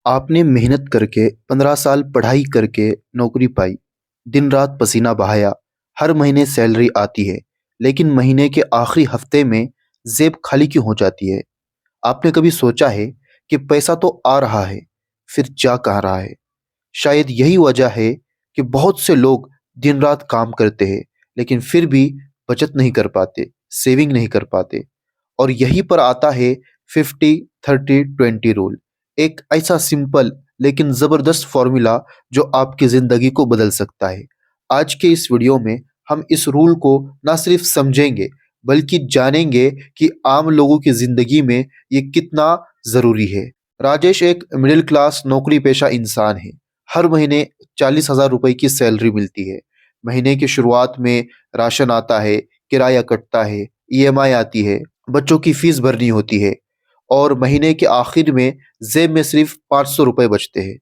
आपने मेहनत करके 15 साल पढ़ाई करके नौकरी पाई, दिन रात पसीना बहाया, हर महीने सैलरी आती है, लेकिन महीने के आखिरी हफ्ते में जेब खाली क्यों हो जाती है? आपने कभी सोचा है कि पैसा तो आ रहा है, फिर जा कहाँ रहा है? शायद यही वजह है कि बहुत से लोग दिन रात काम करते हैं, लेकिन फिर भी बचत नहीं कर पाते, सेविंग नहीं कर पाते। और यहीं पर आता है 50-30-20 रूल। एक ऐसा सिंपल लेकिन ज़बरदस्त फॉर्मूला जो आपकी ज़िंदगी को बदल सकता है। आज के इस वीडियो में हम इस रूल को ना सिर्फ समझेंगे बल्कि जानेंगे कि आम लोगों की ज़िंदगी में ये कितना ज़रूरी है। राजेश एक मिडिल क्लास नौकरी पेशा इंसान है। हर महीने 40,000 रुपए की सैलरी मिलती है। महीने की शुरुआत में राशन आता है, किराया कटता है, ईएमआई आती है, बच्चों की फीस भरनी होती है और महीने के आखिर में जेब में सिर्फ 500 रुपए बचते हैं।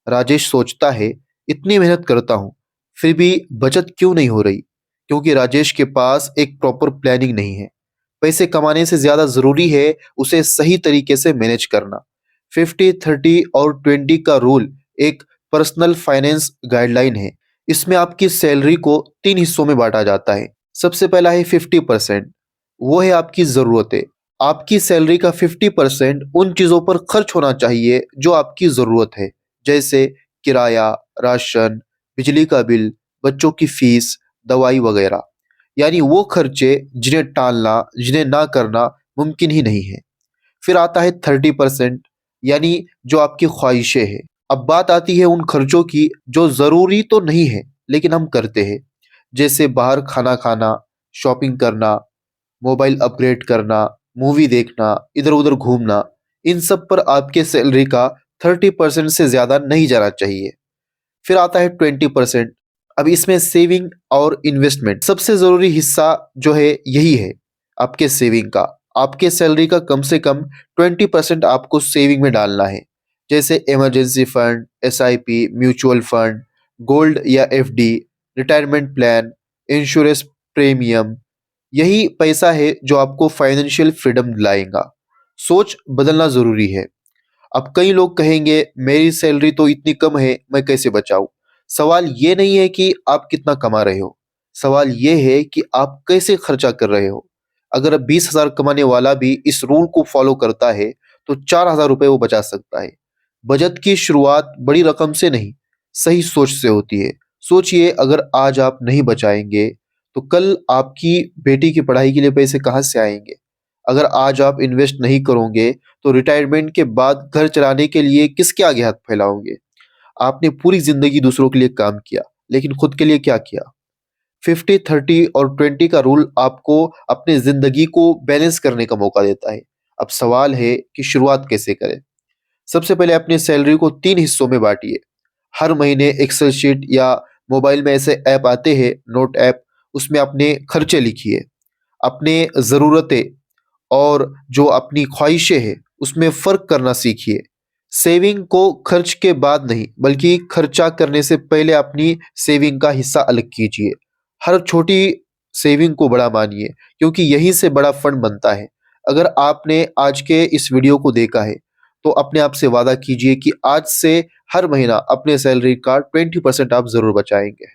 राजेश सोचता है, इतनी मेहनत करता हूँ, फिर भी बचत क्यों नहीं हो रही? क्योंकि राजेश के पास एक प्रॉपर प्लानिंग नहीं है। पैसे कमाने से ज़्यादा ज़रूरी है उसे सही तरीके से मैनेज करना। 50-30 और 20 का रूल एक पर्सनल फाइनेंस गाइडलाइन है। इसमें आपकी सैलरी को 3 हिस्सों में बाँटा जाता है। सबसे पहला है 50%, वो है आपकी ज़रूरतें। आपकी सैलरी का 50% उन चीज़ों पर खर्च होना चाहिए जो आपकी ज़रूरत है, जैसे किराया, राशन, बिजली का बिल, बच्चों की फीस, दवाई वगैरह। यानी वो खर्चे जिन्हें टालना, जिन्हें ना करना मुमकिन ही नहीं है। फिर आता है 30%, यानी जो आपकी ख्वाहिशें हैं। अब बात आती है उन खर्चों की जो ज़रूरी तो नहीं है, लेकिन हम करते हैं, जैसे बाहर खाना खाना, शॉपिंग करना, मोबाइल अपग्रेड करना, मूवी देखना, इधर-उधर घूमना। इन सब पर आपके सैलरी का 30% से ज़्यादा नहीं जाना चाहिए। फिर आता है 20%। अब इसमें सेविंग और इन्वेस्टमेंट सबसे ज़रूरी हिस्सा जो है यही है आपके सेविंग का। आपके सैलरी का कम से कम 20% आपको सेविंग में डालना है, जैसे emergency fund, SIP, mutual fund, gold या FD, retirement plan, insurance premium. यही पैसा है जो आपको फाइनेंशियल फ्रीडम दिलाएगा। सोच बदलना ज़रूरी है। अब कई लोग कहेंगे मेरी सैलरी तो इतनी कम है, मैं कैसे बचाऊं? सवाल ये नहीं है कि आप कितना कमा रहे हो, सवाल ये है कि आप कैसे खर्चा कर रहे हो। अगर 20,000 कमाने वाला भी इस रूल को फॉलो करता है तो 4,000 रुपये वो बचा सकता है। बचत की शुरुआत बड़ी रकम से नहीं, सही सोच से होती है। सोचिए, अगर आज आप नहीं बचाएंगे तो कल आपकी बेटी की पढ़ाई के लिए पैसे कहाँ से आएंगे? अगर आज आप इन्वेस्ट नहीं करोगे तो रिटायरमेंट के बाद घर चलाने के लिए किसके आगे हाथ फैलाओगे? आपने पूरी जिंदगी दूसरों के लिए काम किया, लेकिन खुद के लिए क्या किया? 50-30 और 20 का रूल आपको अपनी जिंदगी को बैलेंस करने का मौका देता है। अब सवाल है कि शुरुआत कैसे करें? सबसे पहले अपनी सैलरी को 3 हिस्सों में बांटिए। हर महीने एक्सेल शीट या मोबाइल में ऐसे ऐप आते हैं, नोट ऐप, उसमें अपने खर्चे लिखिए, अपने ज़रूरतें और जो अपनी ख्वाहिशें हैं उसमें फ़र्क करना सीखिए। सेविंग को खर्च के बाद नहीं बल्कि खर्चा करने से पहले अपनी सेविंग का हिस्सा अलग कीजिए। हर छोटी सेविंग को बड़ा मानिए, क्योंकि यहीं से बड़ा फंड बनता है। अगर आपने आज के इस वीडियो को देखा है तो अपने आप से वादा कीजिए कि आज से हर महीना अपने सैलरी का 20% आप ज़रूर बचाएंगे।